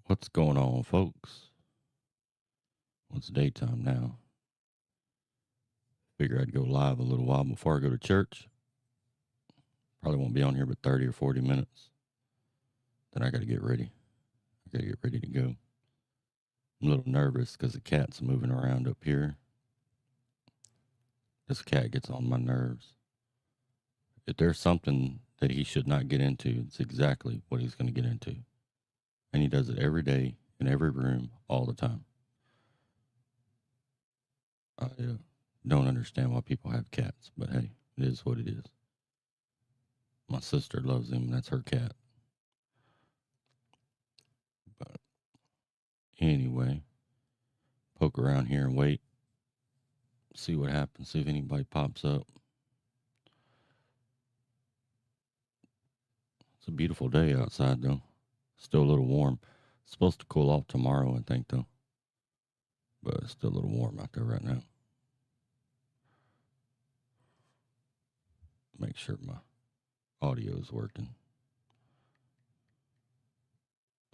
What's going on, folks? Well, it's daytime now. Figure I'd go live a little while before I go to church. Probably won't be on here but 30 or 40 minutes. Then I got to get ready. I got to get ready to go. I'm a little nervous because the cat's moving around up here. This cat gets on my nerves. If there's something that he should not get into, it's exactly what he's going to get into. And he does it every day, in every room, all the time. I don't understand why people have cats, but hey, it is what it is. My sister loves him, and that's her cat. But anyway, poke around here and wait, see what happens, see if anybody pops up. It's a beautiful day outside, though. Still a little warm. It's supposed to cool off tomorrow, I think, though. But it's still a little warm out there right now. Make sure my audio is working.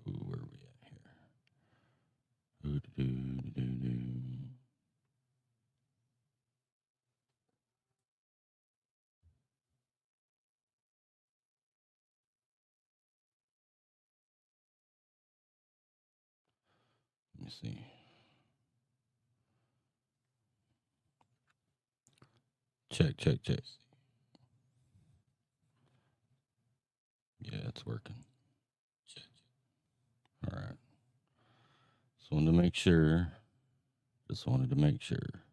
Ooh, where are we at here? Ooh-doo-doo-doo-doo. Let me see. Check, check, check. Yeah, it's working. Check, check. All right. Just wanted to make sure. Just wanted to make sure.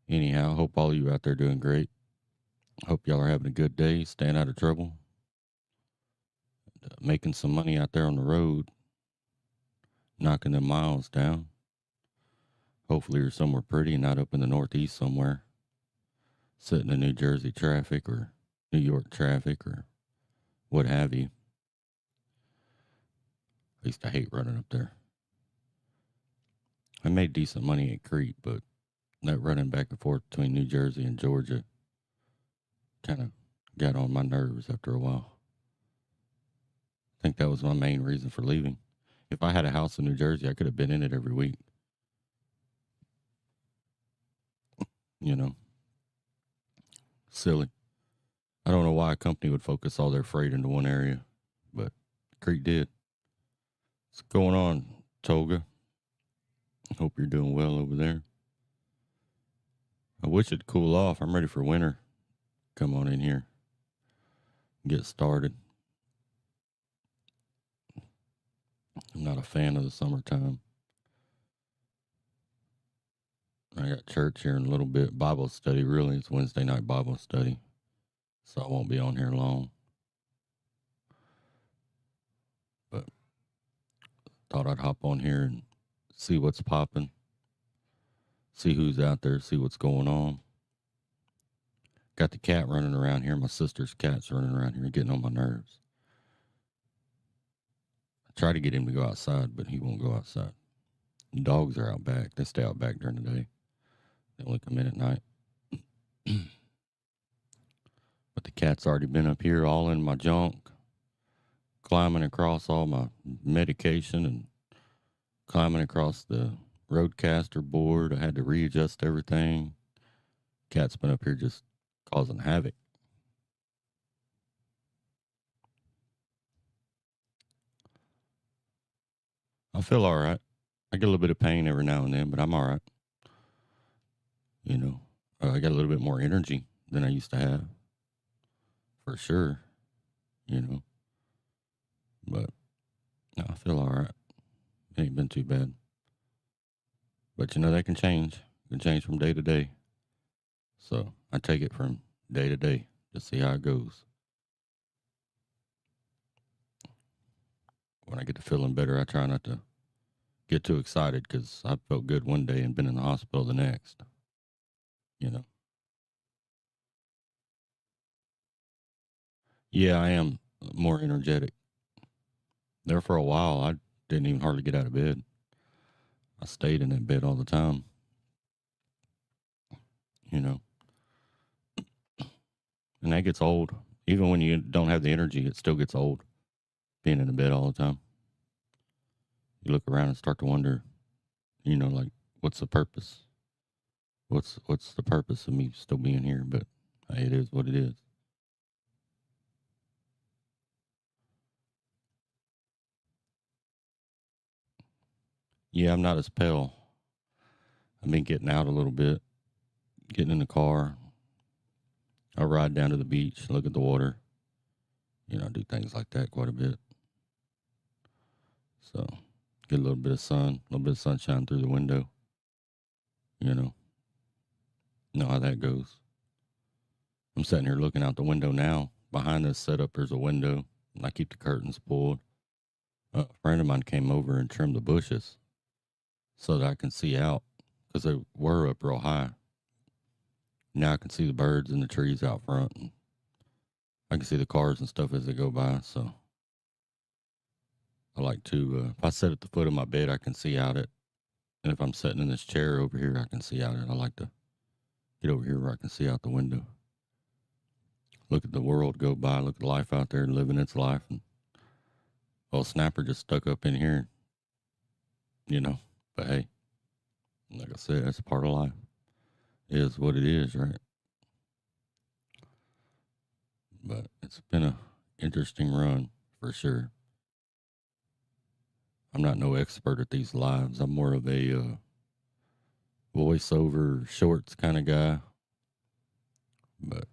Anyhow, hope all of you out there doing great. Hope y'all are having a good day, staying out of trouble, making some money out there on the road, knocking them miles down. Hopefully you're somewhere pretty, not up in the Northeast somewhere, sitting in New Jersey traffic or New York traffic or what have you. I used to hate running up there. I made decent money at Crete, but that running back and forth between New Jersey and Georgia kind of got on my nerves after a while. I think that was my main reason for leaving. If I had a house in New Jersey, I could have been in it every week. You know, silly. I don't know why a company would focus all their freight into one area, but Crete did. What's going on, Toga? Hope you're doing well over there. I wish it'd cool off. I'm ready for winter. Come on in here. Get started. I'm not a fan of the summertime. I got church here in a little bit. Bible study, really. It's Wednesday night Bible study. So I won't be on here long. But thought I'd hop on here and see what's popping. See who's out there. See what's going on. Got the cat running around here. My sister's cat's running around here getting on my nerves. I try to get him to go outside, but he won't go outside. The dogs are out back. They stay out back during the day. They only come in at night. But the cat's already been up here all in my junk, climbing across all my medication and climbing across the roadcaster board. I had to readjust everything. Cat's been up here just causing havoc. I feel all right. I get a little bit of pain every now and then, but I'm all right. You know, I got a little bit more energy than I used to have, for sure. You know, but no, I feel all right. It ain't been too bad. But you know, that can change. It can change from day to day. So I take it from day to day to see how it goes. When I get to feeling better, I try not to get too excited because I felt good one day and been in the hospital the next. You know, yeah, I am more energetic. There for a while, I didn't even hardly get out of bed. I stayed in that bed all the time. You know, and that gets old. Even when you don't have the energy, it still gets old being in the bed all the time. you look around and start to wonder, like, what's the purpose? What's the purpose of me still being here? But hey, it is what it is. Yeah, I'm not as pale. I've been getting out a little bit, getting in the car. I ride down to the beach, look at the water. Do things like that quite a bit. So get a little bit of sun, a little bit of sunshine through the window. You know how that goes. I'm sitting here looking out the window now. Behind this setup, there's a window, and I keep the curtains pulled. A friend of mine came over and trimmed the bushes so that I can see out because they were up real high. Now I can see the birds and the trees out front, and I can see the cars and stuff as they go by. So I like to, if I sit at the foot of my bed, I can see out it. And if I'm sitting in this chair over here, I can see out it. I like to get over here where I can see out the window. Look at the world go by, look at life out there living its life. And Snapper just stuck up in here, But hey, like I said, that's a part of life. It is what it is, right? But it's been a interesting run for sure. I'm not no expert at these lives. I'm more of a voiceover shorts kind of guy. But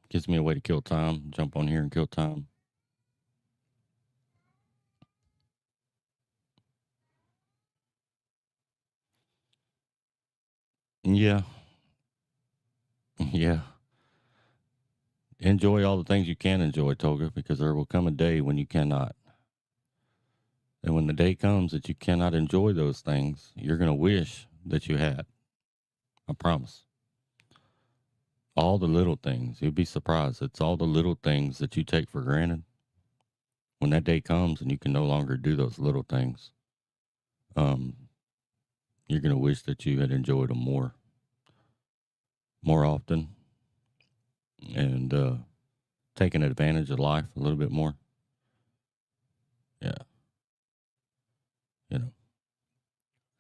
gives me a way to kill time, jump on here and kill time. Yeah. Yeah. Enjoy all the things you can enjoy, Toga, because there will come a day when you cannot. And when the day comes that you cannot enjoy those things, you're going to wish that you had. I promise. All the little things, you'll be surprised. It's all the little things that you take for granted. When that day comes and you can no longer do those little things, you're going to wish that you had enjoyed them more often, and taking advantage of life a little bit more. Yeah.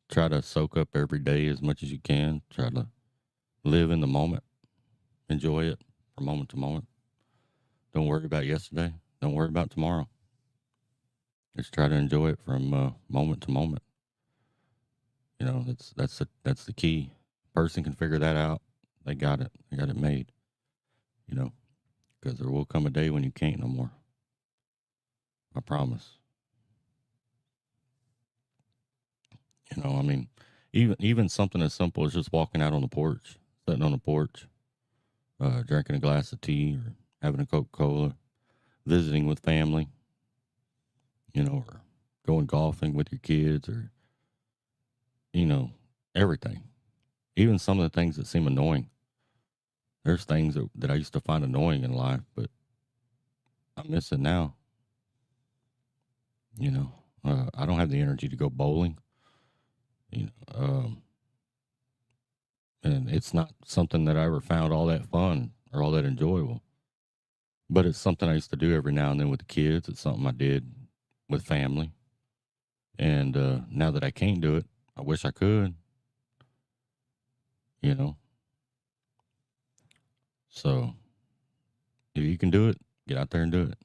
Try to soak up every day as much as you can. Try to live in the moment. Enjoy it from moment to moment. Don't worry about yesterday. Don't worry about tomorrow. Just try to enjoy it from moment to moment. That's the key. Person can figure that out. They got it. They got it made. Because there will come a day when you can't no more. I promise. I mean, even something as simple as just walking out on the porch, sitting on the porch, drinking a glass of tea or having a Coca-Cola, visiting with family, or going golfing with your kids, or, everything. Even some of the things that seem annoying. There's things that I used to find annoying in life, but I miss it now. I don't have the energy to go bowling. You know, and it's not something that I ever found all that fun or all that enjoyable. But it's something I used to do every now and then with the kids. It's something I did with family. And now that I can't do it, I wish I could. You know, so if you can do it, get out there and do it.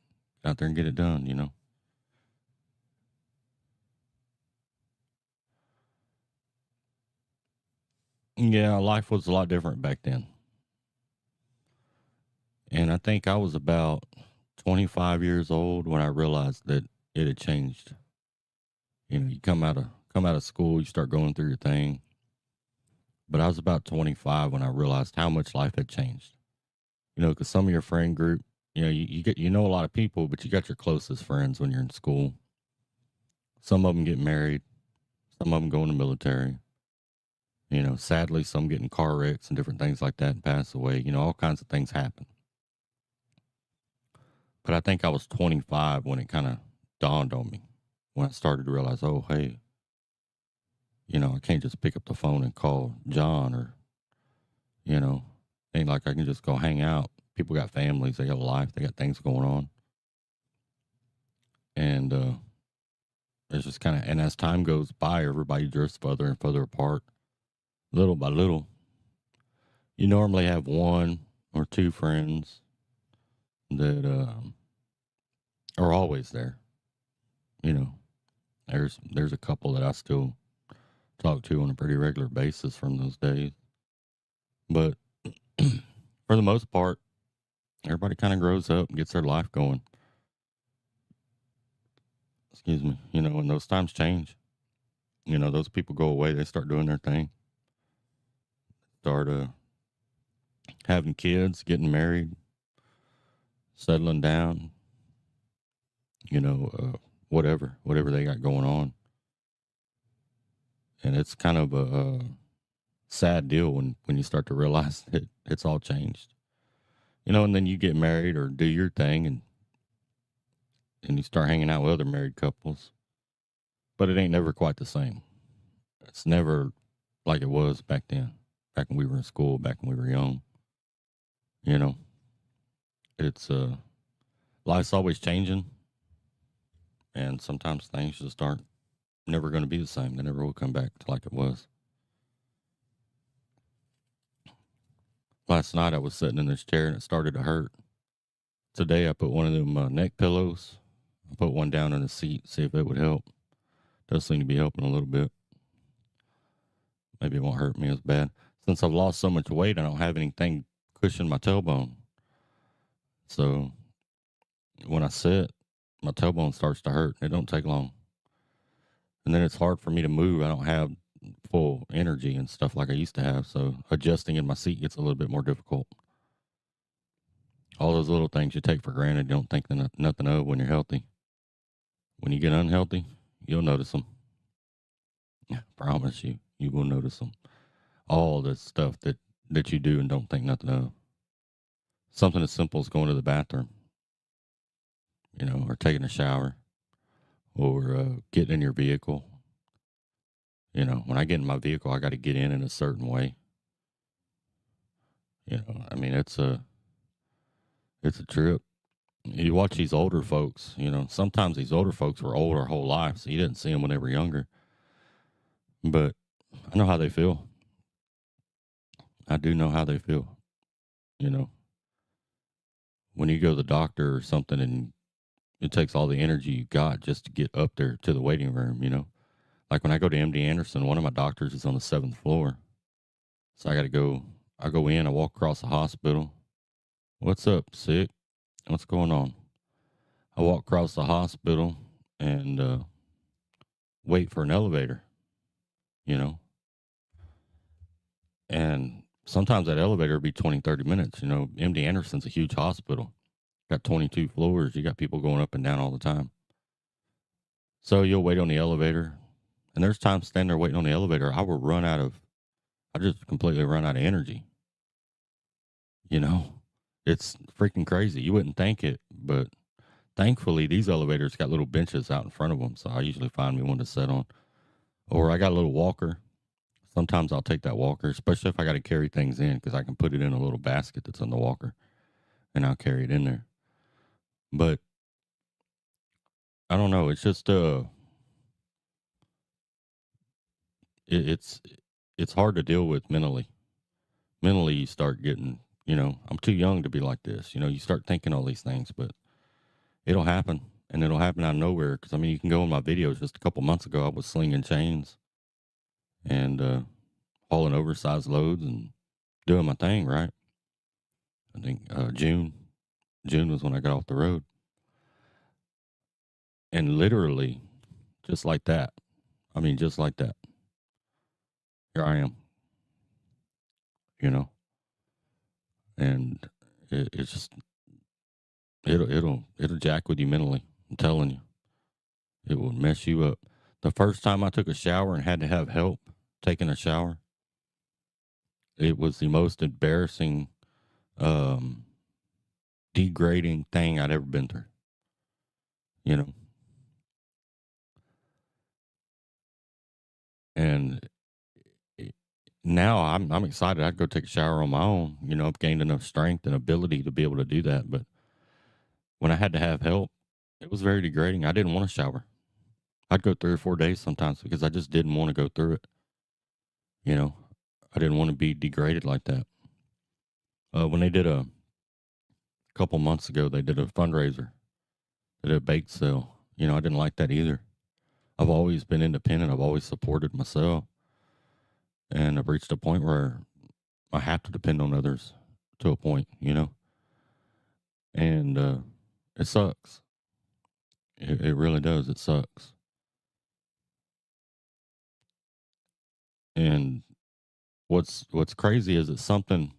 Get out there and get it done. Yeah, life was a lot different back then. And I think I was about 25 years old when I realized that it had changed. You come out of school, you start going through your thing. But I was about 25 when I realized how much life had changed. Because some of your friend group, you know a lot of people, but you got your closest friends when you're in school. Some of them get married, some of them go in the military. Sadly, some get in car wrecks and different things like that and pass away. All kinds of things happen. But I think I was 25 when it kind of dawned on me, when I started to realize, oh, hey, I can't just pick up the phone and call John, or, you know, ain't like I can just go hang out. People got families, they got a life, they got things going on. And it's just kind of, and as time goes by, everybody drifts further and further apart, little by little. You normally have one or two friends that are always there. You know, there's a couple that I still talk to on a pretty regular basis from those days, but for the most part, everybody kind of grows up and gets their life going. Excuse me. And those times change. Those people go away. They start doing their thing. Start having kids, getting married, settling down. Whatever they got going on. And it's kind of a sad deal when you start to realize that it's all changed. And then you get married or do your thing and you start hanging out with other married couples. But it ain't never quite the same. It's never like it was back then, back when we were in school, back when we were young. It's life's always changing, and sometimes things just aren't never going to be the same. They never will come back to like it was. Last night I was sitting in this chair and it started to hurt. Today I put one of them neck pillows. I put one down in the seat, see if it would help. Does seem to be helping a little bit. Maybe it won't hurt me as bad. Since I've lost so much weight, I don't have anything cushion my tailbone. So when I sit, my tailbone starts to hurt. It don't take long. And then it's hard for me to move. I don't have full energy and stuff like I used to have. So adjusting in my seat gets a little bit more difficult. All those little things you take for granted, you don't think nothing of when you're healthy. When you get unhealthy, you'll notice them. I promise you, you will notice them. All the stuff that you do and don't think nothing of. Something as simple as going to the bathroom, or taking a shower, or getting in your vehicle. When I get in my vehicle, I got to get in a certain way. It's a trip. You watch these older folks, sometimes these older folks were old our whole life, so you didn't see them when they were younger. But I know how they feel. I do know how they feel. When you go to the doctor or something and it takes all the energy you got just to get up there to the waiting room, Like when I go to MD Anderson, one of my doctors is on the 7th floor. So I go in, I walk across the hospital. What's up, sick? What's going on? I walk across the hospital and wait for an elevator, you know? And sometimes that elevator will be 20, 30 minutes. MD Anderson's a huge hospital. Got 22 floors. You got people going up and down all the time. So you'll wait on the elevator. And there's times standing there waiting on the elevator, I just completely run out of energy. It's freaking crazy. You wouldn't think it, but thankfully these elevators got little benches out in front of them. So I usually find me one to sit on. Or I got a little walker. Sometimes I'll take that walker, especially if I got to carry things in, because I can put it in a little basket that's in the walker and I'll carry it in there. But I don't know. It's just, it's hard to deal with mentally. Mentally, you start getting, I'm too young to be like this. You start thinking all these things, but it'll happen. And it'll happen out of nowhere. Because, you can go in my videos just a couple months ago. I was slinging chains and hauling oversized loads and doing my thing, right? I think June was when I got off the road. And literally, just like that. Just like that. Here I am. And it's just it'll jack with you mentally. I'm telling you, it will mess you up. The first time I took a shower and had to have help taking a shower, it was the most embarrassing, degrading thing I'd ever been through. And now I'm excited. I'd go take a shower on my own. I've gained enough strength and ability to be able to do that. But when I had to have help, it was very degrading. I didn't want to shower. I'd go 3 or 4 days sometimes because I just didn't wanna go through it, you know? I didn't wanna be degraded like that. When they did a couple months ago, they did a fundraiser. They did a bake sale. I didn't like that either. I've always been independent. I've always supported myself, and I've reached a point where I have to depend on others to a point. And, it sucks. It really does. It sucks. And what's crazy is it's something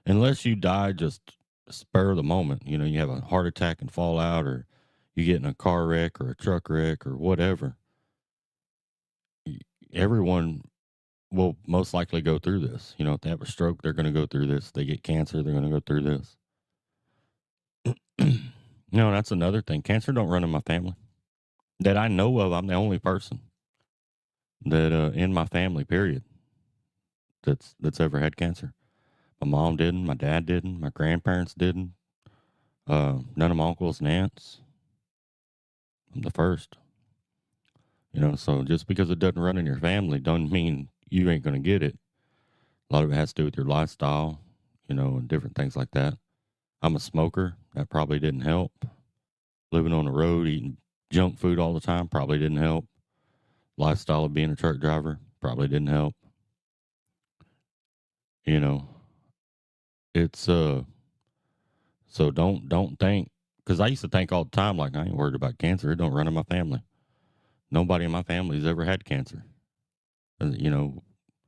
unless you die just spur of the moment, you have a heart attack and fall out, or you get in a car wreck or a truck wreck or whatever, y everyone will most likely go through this. If they have a stroke, they're gonna go through this. They get cancer, they're gonna go through this. That's another thing. Cancer don't run in my family. That I know of, I'm the only person that, in my family, period, that's ever had cancer. My mom didn't, my dad didn't, my grandparents didn't, none of my uncles and aunts. I'm the first. So just because it doesn't run in your family doesn't mean you ain't gonna get it. A lot of it has to do with your lifestyle, and different things like that. I'm a smoker. That probably didn't help. Living on the road, eating junk food all the time probably didn't help. Lifestyle of being a truck driver probably didn't help. You know, it's so don't think because I used to think all the time like I ain't worried about cancer. It don't run in my family. Nobody in my family's ever had cancer.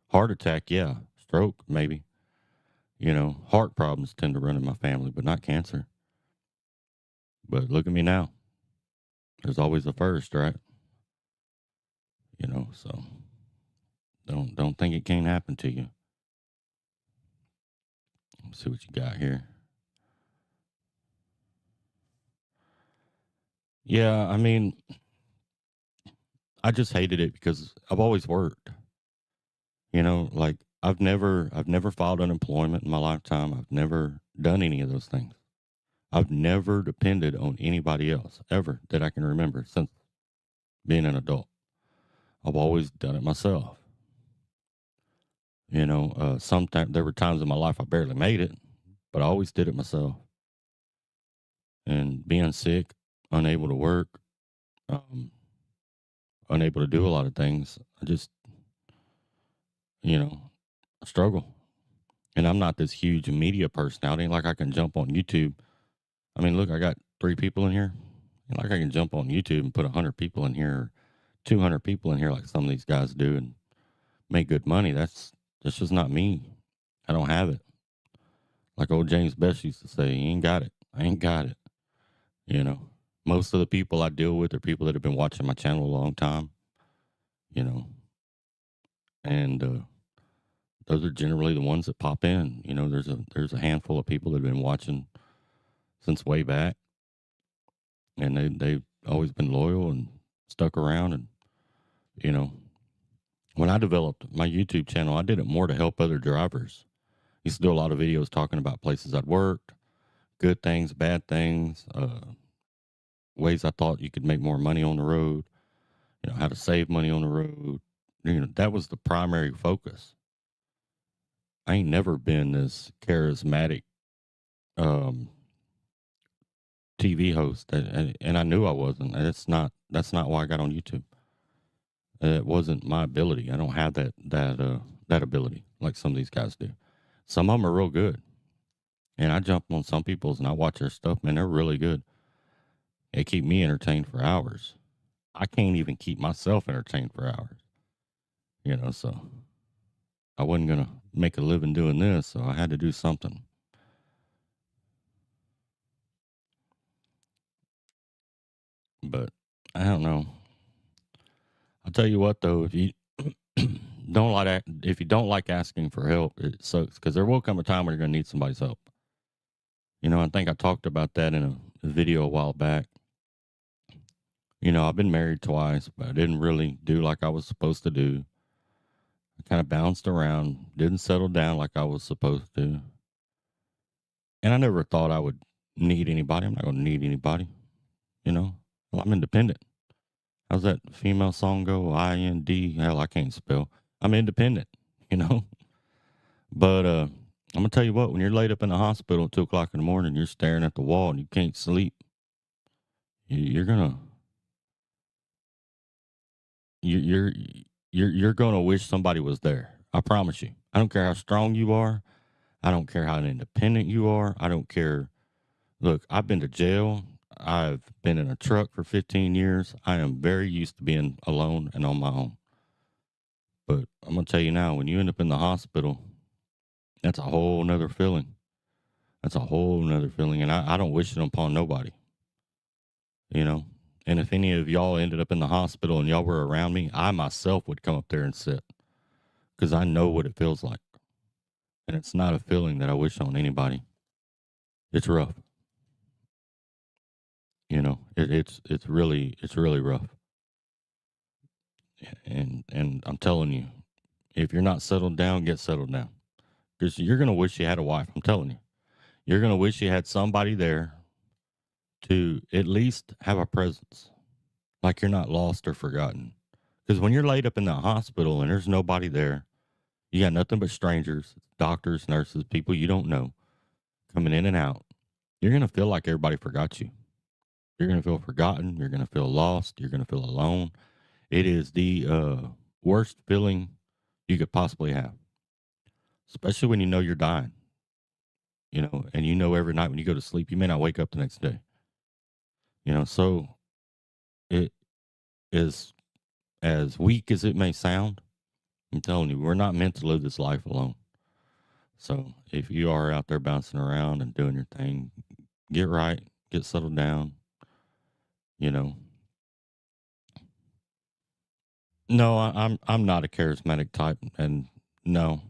Heart attack, yeah. Stroke, maybe. Heart problems tend to run in my family, but not cancer. But look at me now. There's always a first, right? So don't think it can't happen to you. Let's see what you got here. Yeah, I mean, I just hated it because I've always worked. Like I've never filed unemployment in my lifetime. I've never done any of those things. I've never depended on anybody else ever that I can remember since being an adult. I've always done it myself. Sometimes there were times in my life I barely made it, but I always did it myself. And being sick, unable to work, um, unable to do a lot of things, I just, you know, I struggle. And I'm not this huge media personality. Ain't like I can jump on YouTube. I mean, look, I got 3 people in here. Ain't like I can jump on YouTube and put 100 people in here, or 200 people in here, like some of these guys do, and make good money. That's just not me. I don't have it. Like old James Best used to say, "You ain't got it. I ain't got it." You know, most of the people I deal with are people that have been watching my channel a long time. You know, and those are generally the ones that pop in. There's a handful of people that have been watching since way back, and they've always been loyal and stuck around. And you know, when I developed my YouTube channel, I did it more to help other drivers. Used to do a lot of videos talking about places I'd worked, good things, bad things, ways I thought you could make more money on the road, how to save money on the road. That was the primary focus. I ain't never been this charismatic um, TV host, and I knew I wasn't. And that's not why I got on YouTube. It wasn't my ability. I don't have that ability like some of these guys do. Some of them are real good, and I jump on some people's and I watch their stuff. Man, they're really good. They keep me entertained for hours. I can't even keep myself entertained for hours. So I wasn't gonna make a living doing this, so I had to do something. But I don't know. I'll tell you what though, if you if you don't like asking for help, it sucks because there will come a time where you're gonna need somebody's help. I think I talked about that in a video a while back. I've been married twice, but I didn't really do like I was supposed to do. I kind of bounced around, didn't settle down like I was supposed to. And I never thought I would need anybody. I'm not going to need anybody, you know. Well, I'm independent. How's that female song go? IND. Hell, I can't spell. I'm independent, you know? But I'm gonna tell you what, when you're laid up in the hospital at 2 o'clock in the morning, you're staring at the wall and you can't sleep. You're gonna you're you're gonna wish somebody was there. I promise you. I don't care how strong you are. I don't care how independent you are. I don't care. Look, I've been to jail. I've been in a truck for 15 years. I am very used to being alone and on my own. But I'm gonna tell you now, when you end up in the hospital, that's a whole nother feeling. That's a whole nother feeling. And I don't wish it upon nobody, you know. And if any of y'all ended up in the hospital and y'all were around me, I myself would come up there and sit because I know what it feels like. And it's not a feeling that I wish on anybody. It's rough. You know, it's really rough. And I'm telling you, if you're not settled down, get settled down because you're gonna wish you had a wife. I'm telling you, you're gonna wish you had somebody there to at least have a presence, like you're not lost or forgotten. Because when you're laid up in the hospital and there's nobody there, you got nothing but strangers, doctors, nurses, people you don't know coming in and out. You're gonna feel like everybody forgot you. You're gonna feel forgotten. You're gonna feel lost. You're gonna feel alone. It is the worst feeling you could possibly have, especially when you know you're dying. You know, and you know every night when you go to sleep, you may not wake up the next day. You know, so it is as weak as it may sound. I'm telling you, we're not meant to live this life alone. So if you are out there bouncing around and doing your thing, get right, get settled down. You know, no, I'm not a charismatic type, and no,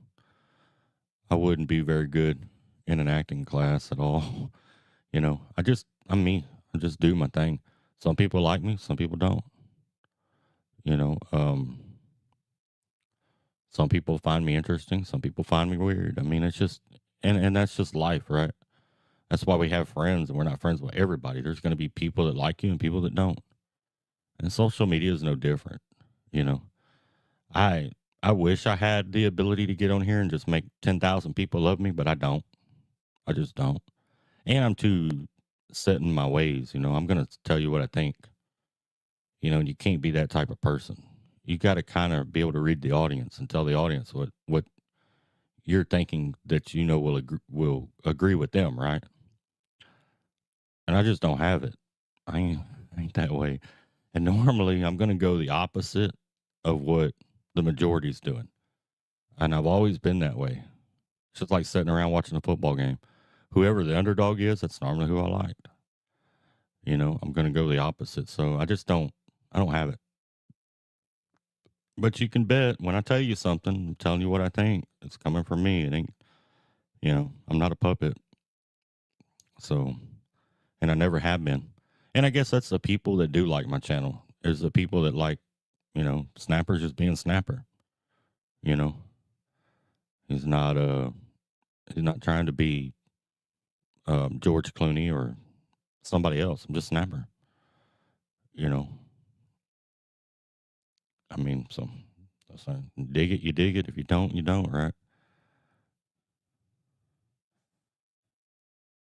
I wouldn't be very good in an acting class at all. You know, I'm me. I just do my thing. Some people like me, some people don't. You know, some people find me interesting, some people find me weird. I mean, it's just, and that's just life, right? That's why we have friends, and we're not friends with everybody. There's going to be people that like you and people that don't. And social media is no different. You know, I I wish I had the ability to get on here and just make 10,000 people love me, but I don't. I just don't. And I'm too set in my ways. You know, I'm going to tell you what I think. You know, and you can't be that type of person. You got to kind of be able to read the audience and tell the audience what you're thinking that you know will agree with them, right? And I just don't have it. I ain't that way. And normally I'm going to go the opposite of what the majority's doing. And I've always been that way. It's just like sitting around watching a football game. Whoever the underdog is, that's normally who I like. You know, I'm going to go the opposite. So I don't have it. But you can bet when I tell you something, I'm telling you what I think. It's coming from me. It ain't, I'm not a puppet. So, and I never have been. And I guess that's the people that do like my channel. Is the people that like, Snapper's just being Snapper. You know, he's not he's not trying to be George Clooney or somebody else. I'm just Snapper. You know, I mean, so that's dig it, you dig it. If you don't, you don't, right?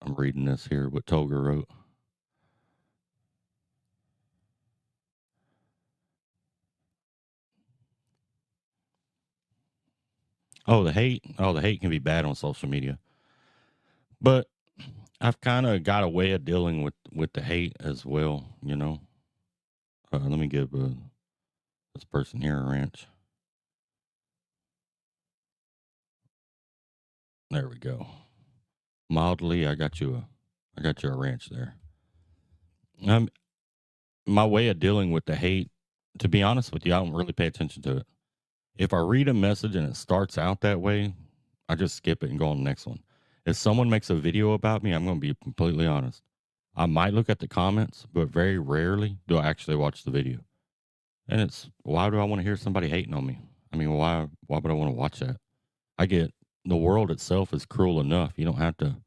I'm reading this here, what Toga wrote. Oh, the hate. Oh, the hate can be bad on social media. But I've kind of got a way of dealing with the hate as well, you know. Let me give this person here a ranch. There we go. Mildly, I got you a ranch there. Um, my way of dealing with the hate, to be honest with you, I don't really pay attention to it. If I read a message and it starts out that way, I just skip it and go on the next one. If someone makes a video about me, I'm going to be completely honest. I might look at the comments, but very rarely do I actually watch the video. And it's why do I want to hear somebody hating on me? I mean, why would I want to watch that? I get the world itself is cruel enough. You don't have to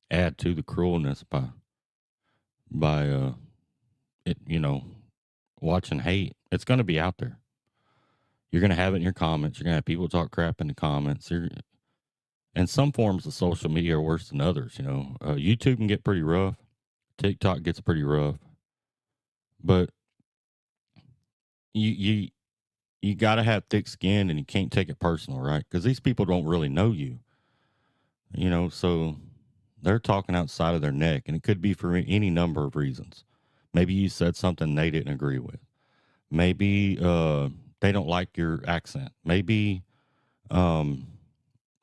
add to the cruelness by it, watching hate, it's going to be out there. You're going to have it in your comments. You're going to have people talk crap in the comments. And some forms of social media are worse than others. YouTube can get pretty rough. TikTok gets pretty rough. But you you you got to have thick skin, and you can't take it personal, right? Because these people don't really know you. So they're talking outside of their neck, and it could be for any number of reasons. Maybe you said something they didn't agree with. Maybe they don't like your accent. Maybe um,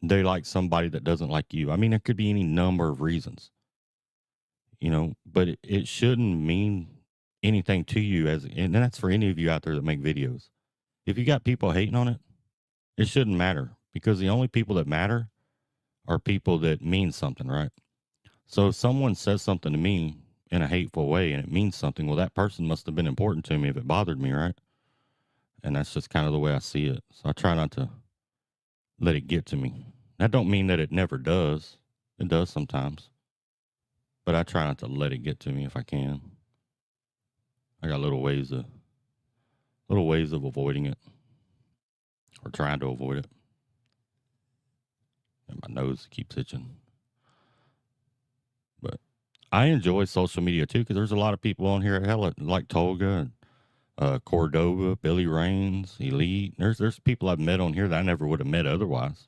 they like somebody that doesn't like you. I mean, there could be any number of reasons, but it shouldn't mean anything to you, and that's for any of you out there that make videos. If you got people hating on it, it shouldn't matter, because the only people that matter are people that mean something, right? So if someone says something to me in a hateful way and it means something, well, that person must have been important to me if it bothered me, right? And that's just kind of the way I see it. So I try not to let it get to me. That don't mean that it never does. It does sometimes. But I try not to let it get to me if I can. I got little ways of avoiding it, or trying to avoid it. And my nose keeps itching. But I enjoy social media too, because there's a lot of people on here, hell, like Tolga and Cordova, Billy Rains, Elite. There's people I've met on here that I never would have met otherwise.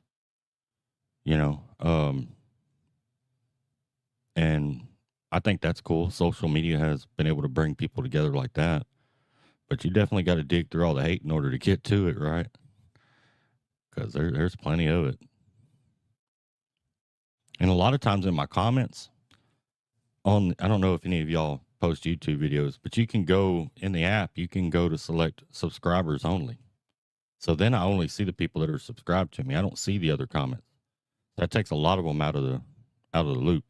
And I think that's cool. Social media has been able to bring people together like that. But you definitely got to dig through all the hate in order to get to it, right? Because there's plenty of it. And a lot of times in my comments I don't know if any of y'all post YouTube videos, but you can go in the app, you can go to select subscribers only. So then I only see the people that are subscribed to me. I don't see the other comments. That takes a lot of them out of the loop.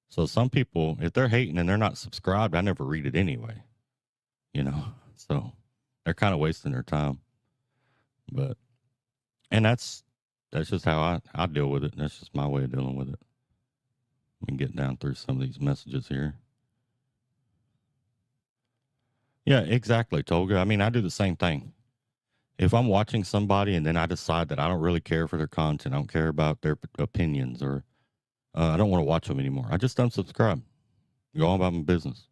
So some people, if they're hating and they're not subscribed, I never read it anyway. So they're kind of wasting their time. And that's just how I deal with it. That's just my way of dealing with it. Let me get down through some of these messages here. Yeah, exactly, Tolga. I mean, I do the same thing. If I'm watching somebody and then I decide that I don't really care for their content, I don't care about their opinions, or I don't want to watch them anymore, I just unsubscribe. Go on about my business.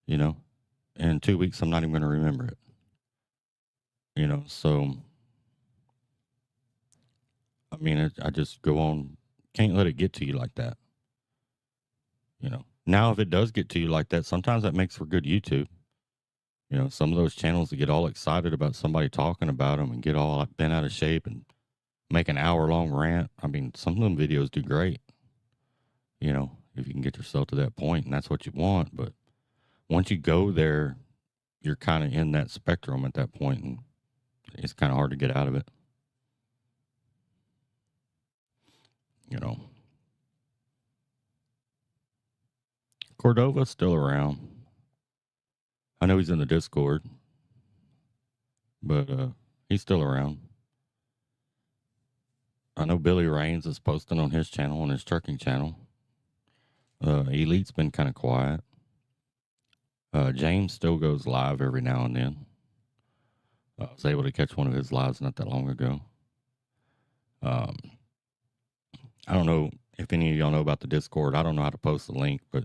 In 2 weeks, I'm not even going to remember it. So, I mean, I just go on. Can't let it get to you like that. Now, if it does get to you like that, sometimes that makes for good YouTube. Some of those channels that get all excited about somebody talking about them and get all bent out of shape and make an hour-long rant. I mean, some of them videos do great, if you can get yourself to that point, and that's what you want. But once you go there, you're kind of in that spectrum at that point, and it's kind of hard to get out of it. Cordova's still around. I know he's in the Discord, but he's still around. I know Billy Rains is posting on his channel, on his trucking channel. Elite's been kind of quiet. James still goes live every now and then. I was able to catch one of his lives not that long ago. I don't know if any of y'all know about the Discord. I don't know how to post the link, but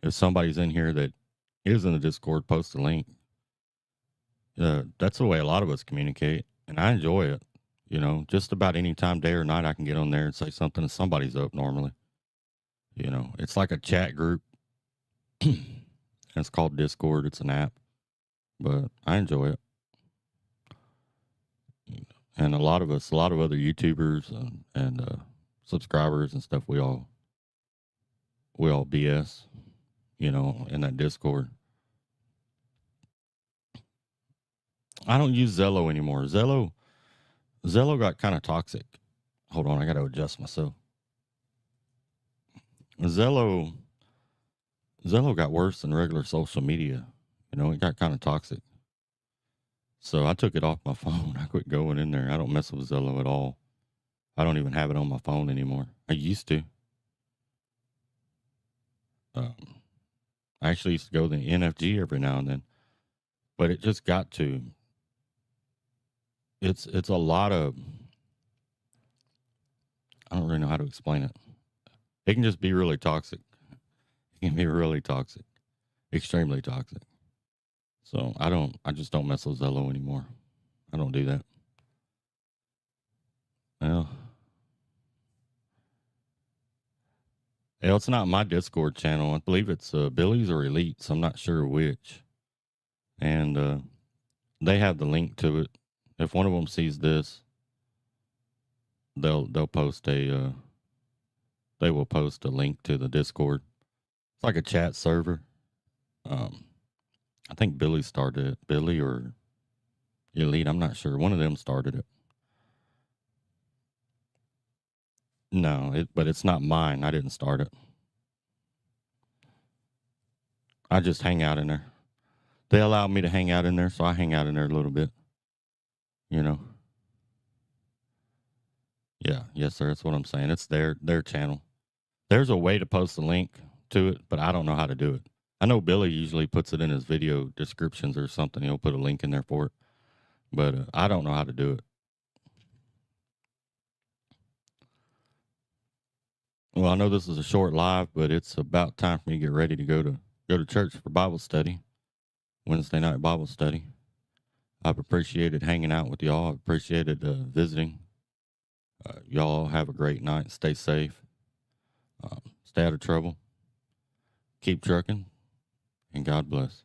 if somebody's in here that is in the Discord, post the link. That's the way a lot of us communicate, and I enjoy it. Just about any time, day or night, I can get on there and say something and somebody's up normally. It's like a chat group. It's called Discord. It's an app, but I enjoy it. And a lot of other YouTubers and subscribers and stuff, we all BS, in that Discord. I don't use Zello anymore. Zello got kind of toxic. Hold on, I got to adjust myself. Zello got worse than regular social media. It got kind of toxic. So I took it off my phone. I quit going in there. I don't mess with Zello at all. I don't even have it on my phone anymore. I used to. I actually used to go to the NFG every now and then. but it just got to. It's a lot of. I don't really know how to explain it. It can just be really toxic. It can be really toxic, extremely toxic. So I don't. I just don't mess with Zello anymore. I don't do that. Well, it's not my Discord channel. I believe it's Billy's or Elite's. I'm not sure which. And they have the link to it. If one of them sees this, they'll post a they will post a link to the Discord. It's like a chat server. Um, I think Billy started it. Billy or Elite, I'm not sure. One of them started it. No, but it's not mine. I didn't start it. I just hang out in there. They allow me to hang out in there, so I hang out in there a little bit. You know. Yeah, yes, sir. That's what I'm saying. It's their channel. There's a way to post a link to it, but I don't know how to do it. I know Billy usually puts it in his video descriptions or something. He'll put a link in there for it, but I don't know how to do it. Well, I know this is a short live, but it's about time for me to get ready to go to church for Bible study, Wednesday night Bible study. I've appreciated hanging out with y'all. I've appreciated visiting. Y'all have a great night. Stay safe. Stay out of trouble. Keep trucking, and God bless.